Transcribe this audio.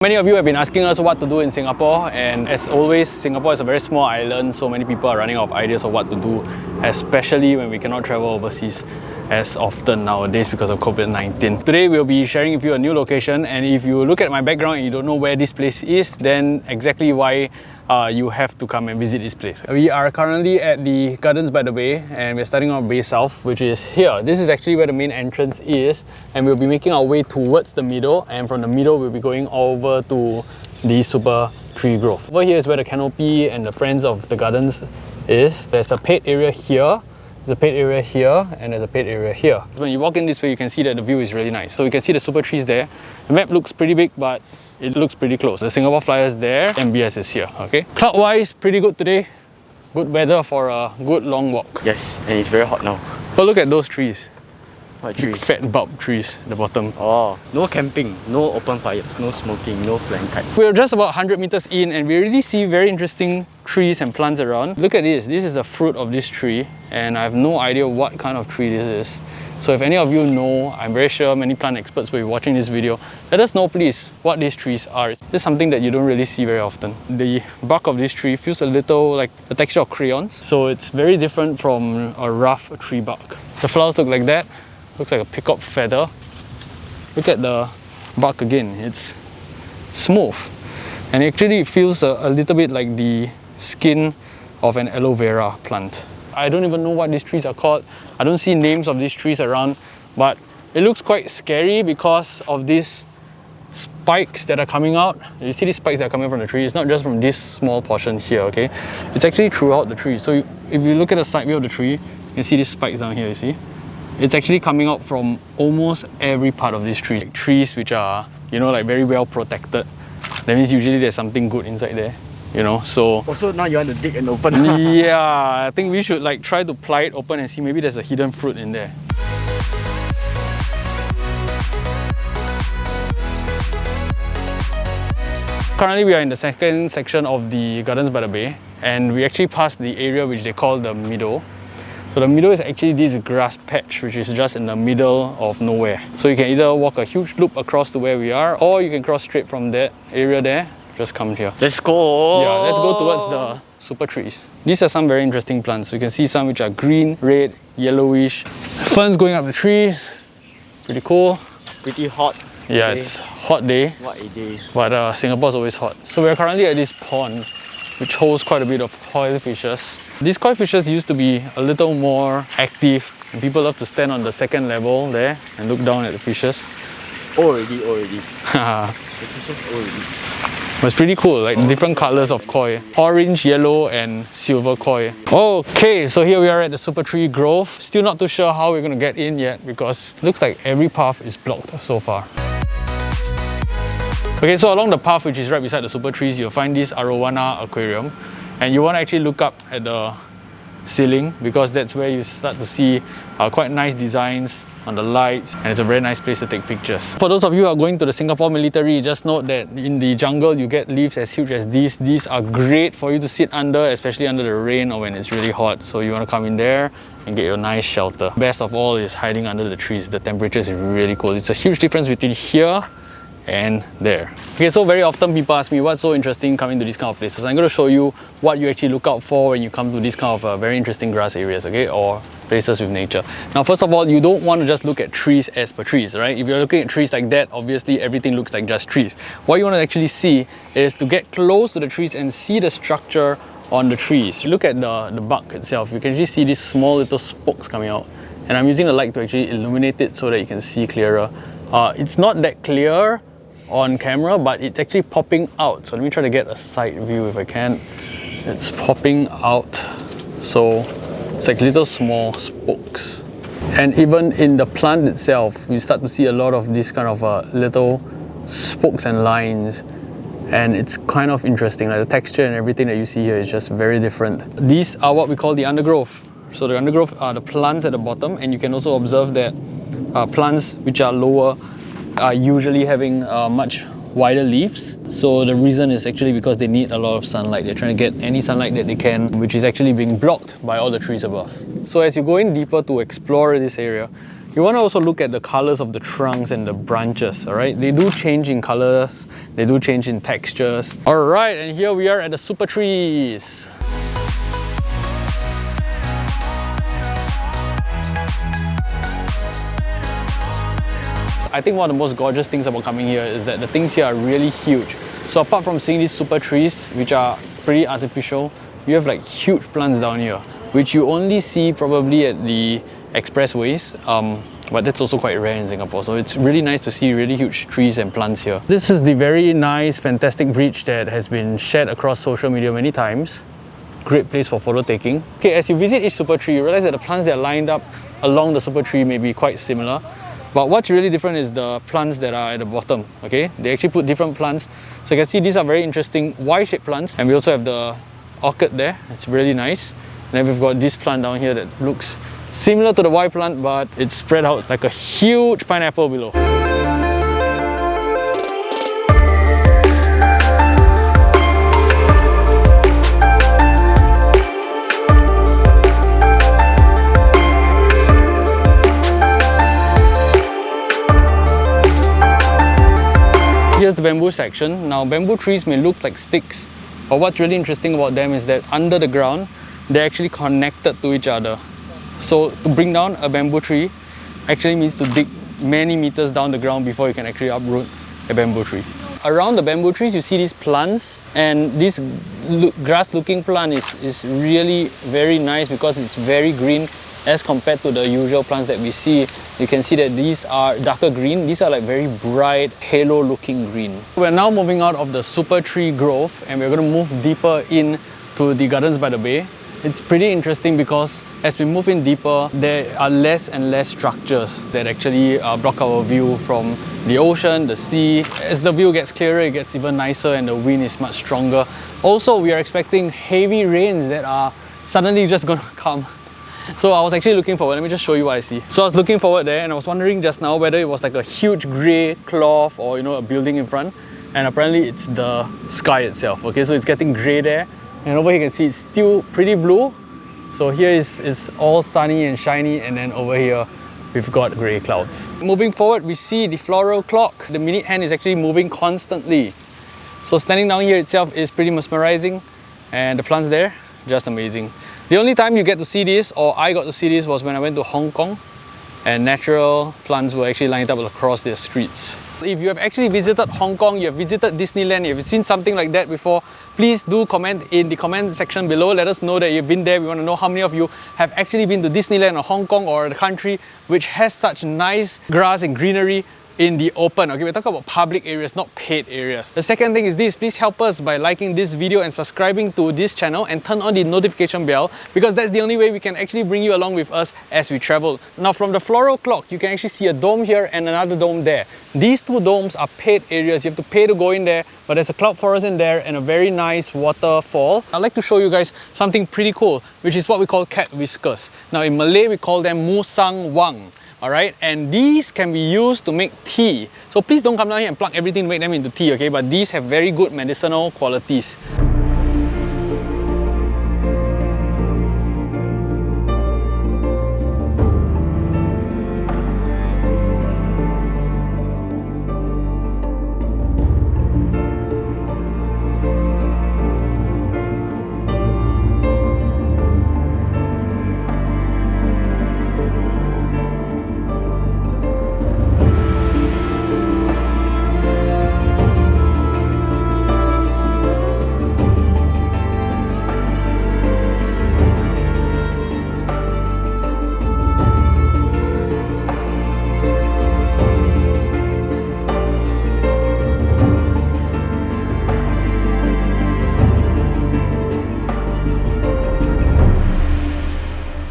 Many of you have been asking us what to do in Singapore, and as always, Singapore is a very small island, so many people are running out of ideas of what to do, especially when we cannot travel overseas as often nowadays because of COVID-19. Today we'll be sharing with you a new location, and if you look at my background and you don't know where this place is, then exactly why you have to come and visit this place. We are currently at the Gardens by the Bay, and we're starting on Bay South, which is here. This is actually where the main entrance is, and we'll be making our way towards the middle, and from the middle we'll be going over to the Supertree Grove. Over here is where the canopy and the friends of the gardens is. There's a paid area here, there's a paid area here, and there's a paid area here. When you walk in this way, you can see that the view is really nice. So you can see the super trees there. The map looks pretty big, but it looks pretty close. The Singapore Flyers there, MBS is here, okay? Cloud-wise, pretty good today. Good weather for a good long walk. Yes, and it's very hot now. But look at those trees. What trees? Fat bulb trees at the bottom. Oh, no camping, no open fires, no smoking, no flying kites. We're just about 100 meters in, and we already see very interesting trees and plants around. Look at this. This is the fruit of this tree, and I have no idea what kind of tree this is. So if any of you know, I'm very sure many plant experts will be watching this video. Let us know please what these trees are. This is something that you don't really see very often. The bark of this tree feels a little like the texture of crayons. So it's very different from a rough tree bark. The flowers look like that. Looks like a peacock feather. Look at the bark again. It's smooth. And actually it feels a little bit like the skin of an aloe vera plant. I don't even know what these trees are called. I don't see names of these trees around, but it looks quite scary because of these spikes that are coming out. You see these spikes that are coming from the tree. It's not just from this small portion here, okay? It's actually throughout the tree. So if you look at the side view of the tree, you can see these spikes down here, you see? It's actually coming out from almost every part of these trees. Like trees which are, you know, like very well protected. That means usually there's something good inside there, you know, so... Also now you want to dig and open. Yeah, I think we should like try to pry it open and see maybe there's a hidden fruit in there. Currently we are in the second section of the Gardens by the Bay, and we actually passed the area which they call the middle. So the middle is actually this grass patch which is just in the middle of nowhere. So you can either walk a huge loop across to where we are, or you can cross straight from that area there. Just come here. Let's go! Yeah, let's go towards the super trees. These are some very interesting plants. You can see some which are green, red, yellowish. Ferns going up the trees. Pretty cool. Pretty hot. Yeah, day. it's hot day. What a day. But Singapore's always hot. So we're currently at this pond which holds quite a bit of koi fishes. These koi fishes used to be a little more active, and people love to stand on the second level there and look down at the fishes. Already. The fishes already. But it's pretty cool, like different colors of koi. Orange, yellow and silver koi. Okay, so here we are at the Supertree Grove. Still not too sure how we're going to get in yet because it looks like every path is blocked so far. Okay, so along the path which is right beside the super trees, you'll find this arowana aquarium, and you want to actually look up at the ceiling because that's where you start to see quite nice designs on the lights, and it's a very nice place to take pictures. For those of you who are going to the Singapore military, just note that in the jungle you get leaves as huge as these. These are great for you to sit under, especially under the rain or when it's really hot. So you want to come in there and get your nice shelter. Best of all is hiding under the trees. The temperature is really cool. It's a huge difference between here and there. Okay, so very often people ask me what's so interesting coming to these kind of places. I'm going to show you what you actually look out for when you come to these kind of very interesting grass areas, okay, or places with nature. Now, first of all, you don't want to just look at trees as per trees, right? If you're looking at trees like that, obviously everything looks like just trees. What you want to actually see is to get close to the trees and see the structure on the trees. You look at the bark itself, you can actually see these small little spokes coming out, and I'm using the light to actually illuminate it so that you can see clearer. It's not that clear on camera, but it's actually popping out. So let me try to get a side view if I can. It's popping out. So it's like little small spokes. And even in the plant itself, you start to see a lot of these kind of little spokes and lines. And it's kind of interesting. Like the texture and everything that you see here is just very different. These are what we call the undergrowth. So the undergrowth are the plants at the bottom, and you can also observe that plants which are lower are usually having much wider leaves. So the reason is actually because they need a lot of sunlight. They're trying to get any sunlight that they can, which is actually being blocked by all the trees above. So as you go in deeper to explore this area, you want to also look at the colors of the trunks and the branches, all right? They do change in colors, they do change in textures. All right, and here we are at the super trees. I think one of the most gorgeous things about coming here is that the things here are really huge. So apart from seeing these super trees, which are pretty artificial, you have like huge plants down here, which you only see probably at the expressways, but that's also quite rare in Singapore. So it's really nice to see really huge trees and plants here. This is the very nice, fantastic bridge that has been shared across social media many times. Great place for photo taking. Okay, as you visit each super tree, you realize that the plants that are lined up along the super tree may be quite similar. But what's really different is the plants that are at the bottom, okay? They actually put different plants. So you can see these are very interesting Y-shaped plants. And we also have the orchid there. It's really nice. And then we've got this plant down here that looks similar to the Y plant, but it's spread out like a huge pineapple below. Here's the bamboo section. Now, bamboo trees may look like sticks, but what's really interesting about them is that under the ground, they're actually connected to each other. So to bring down a bamboo tree actually means to dig many meters down the ground before you can actually uproot a bamboo tree. Around the bamboo trees, you see these plants, and this grass-looking plant is really very nice because it's very green as compared to the usual plants that we see. You can see that these are darker green. These are like very bright, halo-looking green. We're now moving out of the super tree grove, and we're going to move deeper in to the Gardens by the Bay. It's pretty interesting because as we move in deeper, there are less and less structures that actually block our view from the ocean, the sea. As the view gets clearer, it gets even nicer and the wind is much stronger. Also, we are expecting heavy rains that are suddenly just gonna come. So I was actually looking forward, let me just show you what I see. So I was looking forward there and I was wondering just now whether it was like a huge grey cloth or, you know, a building in front. And apparently it's the sky itself, okay? So it's getting grey there. And over here you can see it's still pretty blue. So here is all sunny and shiny, and then over here we've got grey clouds. Moving forward, we see the floral clock. The minute hand is actually moving constantly. So standing down here itself is pretty mesmerizing, and the plants there, just amazing. The only time you get to see this, or I got to see this, was when I went to Hong Kong, and natural plants were actually lined up across their streets. If you have actually visited Hong Kong, you have visited Disneyland, you have seen something like that before, please do comment in the comment section below. Let us know that you've been there. We want to know how many of you have actually been to Disneyland or Hong Kong or the country which has such nice grass and greenery in the open. Okay, we're talking about public areas, not paid areas. The second thing is this: please help us by liking this video and subscribing to this channel and turn on the notification bell, because that's the only way we can actually bring you along with us as we travel. Now, from the floral clock, you can actually see a dome here and another dome there. These two domes are paid areas. You have to pay to go in there, but there's a cloud forest in there and a very nice waterfall. I'd like to show you guys something pretty cool, which is what we call cat whiskers. Now in Malay, we call them musang wang. Alright, and these can be used to make tea. So please don't come down here and plug everything to make them into tea, okay? But these have very good medicinal qualities.